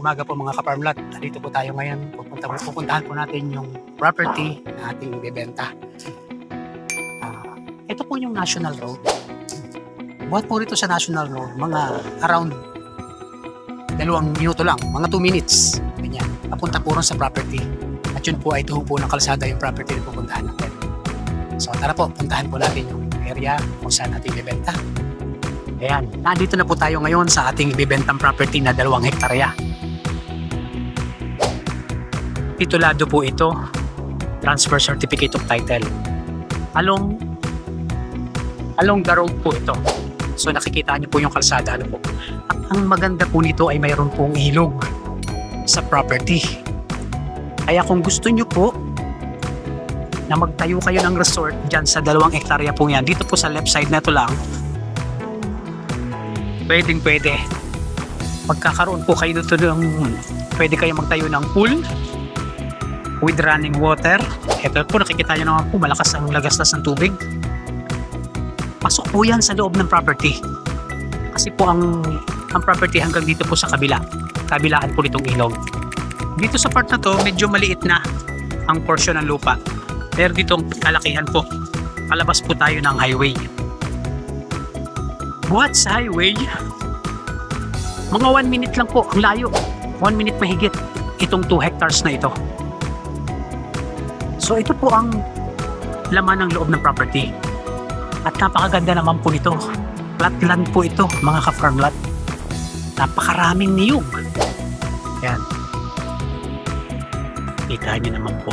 umaga po mga ka-farmlat. Dito po tayo ngayon. Pupuntahan po natin yung property na ating ibebenta. Ito po yung National Road. Buhat po rito sa National Road, mga around 2 minuto lang, mga 2 minutes. Ganyan. Papunta po rin sa property. At yun po ay tuho po ng kalsada yung property na pupuntahan natin. So tara po, puntahan po natin yung area kung saan natin ibebenta. Ayan, nandito na po tayo ngayon sa ating ibebentang property na 2 hektarya. Titulado po ito, Transfer Certificate of Title. Along the road po ito. So nakikita niyo po yung kalsada. Ano po? Ang maganda po nito ay mayroon pong ilog sa property. Kaya kung gusto niyo po na magtayo kayo ng resort dyan sa 2 hektarya po yan, dito po sa left side na ito lang, pwede. Magkakaroon po kayo dito ng, pwede kayo magtayo ng pool with running water. Ito po, nakikita nyo naman po, malakas ang lagastas ng tubig. Pasok po yan sa loob ng property. Kasi po ang property hanggang dito po sa kabilaan po nitong ilog. Dito sa part na to, medyo maliit na ang portion ng lupa. Pero dito kalakihan po. Palabas po tayo ng highway. Buhat sa highway, mga 1 minute lang po ang layo. 1 minute mahigit itong 2 hectares na ito. So ito po ang laman ng loob ng property. At napakaganda naman po nito. Flatland po ito, mga ka-farmlat. Napakaraming niyog. Yan. Kita nyo naman po.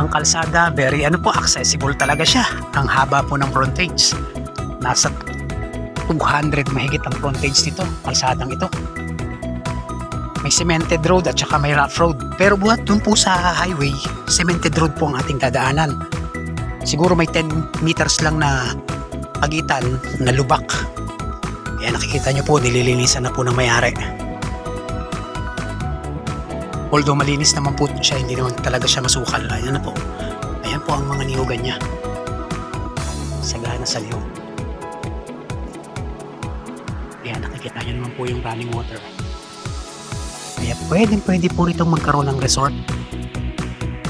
Ang kalsada, very accessible talaga siya. Ang haba po ng frontage. Nasa 200 mahigit ang frontage nito, kalsadang ito. May cemented road at saka may rough road. Pero buhat dun po sa highway, cemented road po ang ating dadaanan. Siguro may 10 meters lang na pagitan na lubak. Ayan, nakikita nyo po, nililinisan na po ng may-ari. Although malinis naman po siya, hindi naman talaga siya masukal. Ayan na po. Ayan po ang mga niyugan niya. Sagana sa liyog. Ayan, nakikita nyo naman po yung running water. Kaya pwede po rito magkaroon ng resort.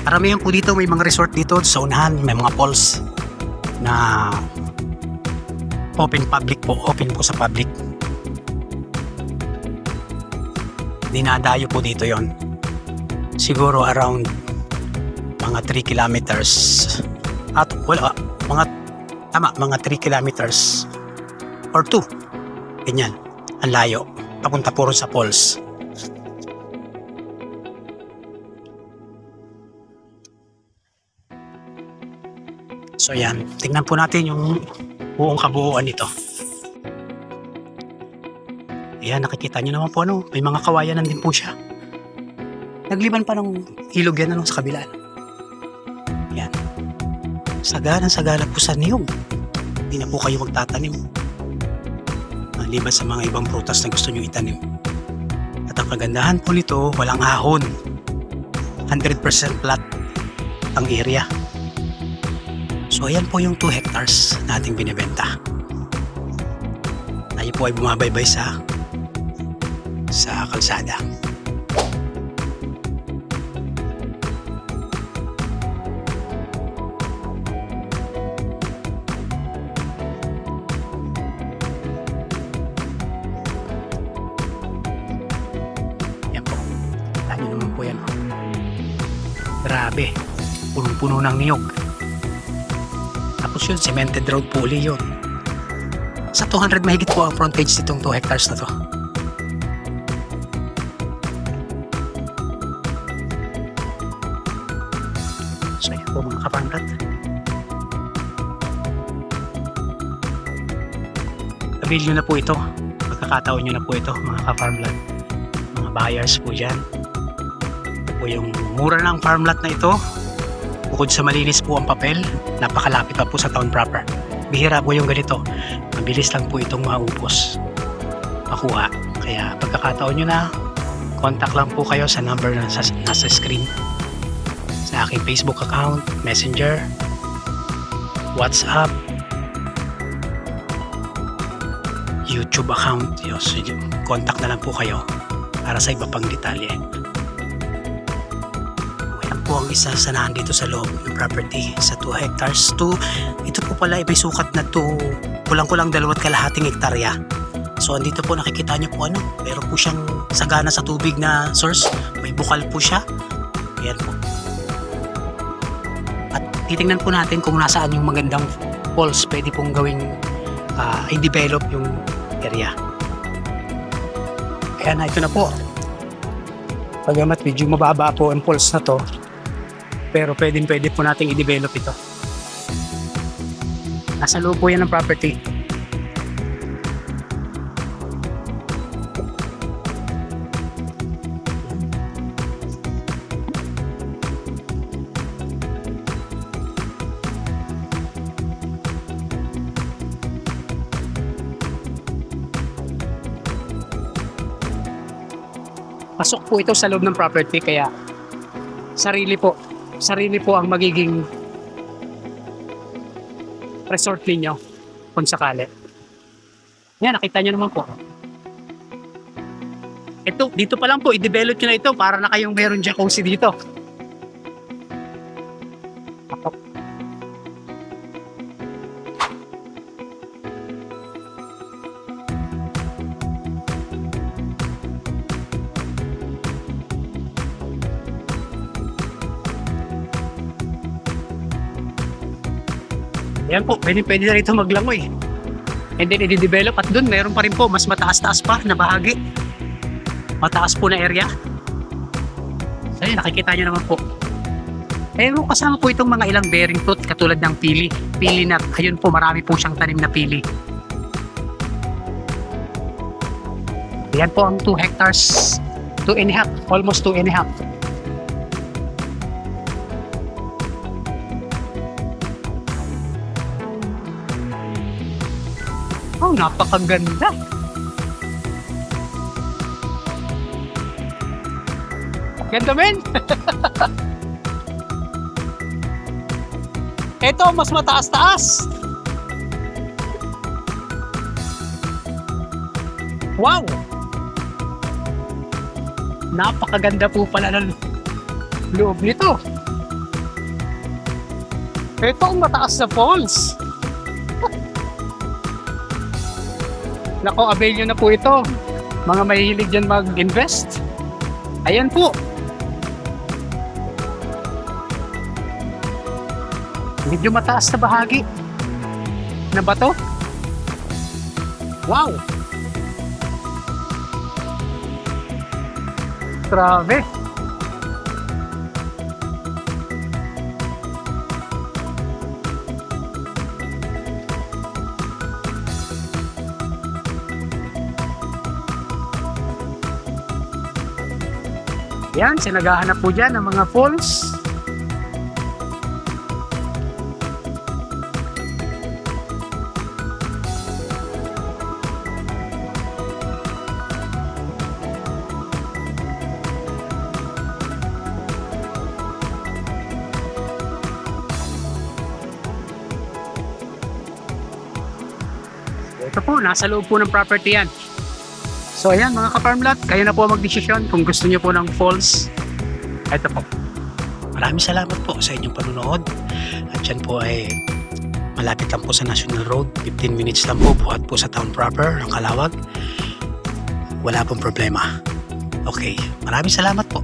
Karamihan po dito, may mga resort dito sa unahan, may mga pools na open po sa public. Dinadayo po dito yon. Siguro around mga 3 kilometers at mga 3 kilometers or 2. Ganyan, ang layo. Papunta puro sa falls. So yan, tingnan po natin yung buong kabuuan nito. Ayan, nakikita nyo naman po may mga kawayanan din po siya. Nagliban pa ng ilog yan sa kabila. Yan. Sagana po sa niyog. Hindi na po kayo magtatanim. Maliban sa mga ibang prutas na gusto nyo itanim. At ang kagandahan po nito, walang ahon. 100% flat ang area. So ayan po yung 2 hectares na ating binibenta. Tayo po ay bumabaybay sa kalsada. Yan po. Tayo naman po yan. Grabe. Punong-puno ng niyog. Tapos yun, cemented road po uli yun. Sa 200 mahigit po ang frontage nitong 2 hectares na to. So yan po mga ka-farmlat. Avail nyo na po ito. Pagkakataon nyo na po ito mga ka-farmlat. Mga buyers po dyan. Ito po yung mura ng farmlat na ito. Bukod sa malinis po ang papel, napakalapit pa po sa town proper. Bihira po yung ganito. Mabilis lang po itong maubos. Makuha. Kaya pagkakataon nyo na, contact lang po kayo sa number na nasa screen. Sa aking Facebook account, Messenger, WhatsApp, YouTube account. Contact na lang po kayo. para sa iba pang detalye. Ayan po ang isa sa nandito sa loob ng property sa 2 hectares. Ito po pala may sukat na kulang-kulang 2.5 hektarya. So andito po nakikita nyo po meron po siyang sagana sa tubig na source. May bukal po siya. Ayan po. At titingnan po natin kung nasaan yung magandang falls pwede pong gawing i-develop yung area. Kaya ito na po. Pagamat medyo mababa po ang falls na to, pero pwede po nating i-develop ito. Nasa loob po yan ng property. Pasok po ito sa loob ng property, kaya sarili po ang magiging resort ninyo kung sakali. Yan, nakita nyo naman po. Ito, dito pa lang po, i-develop nyo na ito para na kayong meron jacuzzi dito. Yan po, pwede na rito maglangoy. And then i-develop at dun meron pa rin po mas mataas-taas pa na bahagi. Mataas po na area. So yun, nakikita nyo naman po. Pero kasama po itong mga ilang bearing fruit katulad ng pili. Pili na, ayun po, marami po siyang tanim na pili. Yan po ang 2 hectares, 2.5, almost 2.5. Oh, napakaganda. Ganda men. Ito mas mataas-taas. Wow. Napakaganda po pala ng loob nito. Ito ang mataas na falls. Nako, avail nyo na po ito. Mga mahihilig dyan mag-invest. Ayan po. Medyo mataas na bahagi na bato. Wow! Grabe! Yan, sinagahanap po dyan ng mga falls. Ito po, nasa loob po ng property yan. So ayan mga ka-farmlot, kayo na po magdesisyon kung gusto niyo po ng falls. Ito po. Maraming salamat po sa inyong panunood. At yan po ay malapit lang po sa National Road. 15 minutes lang po buhat po sa town proper ng Calawag. Wala pong problema. Okay, maraming salamat po.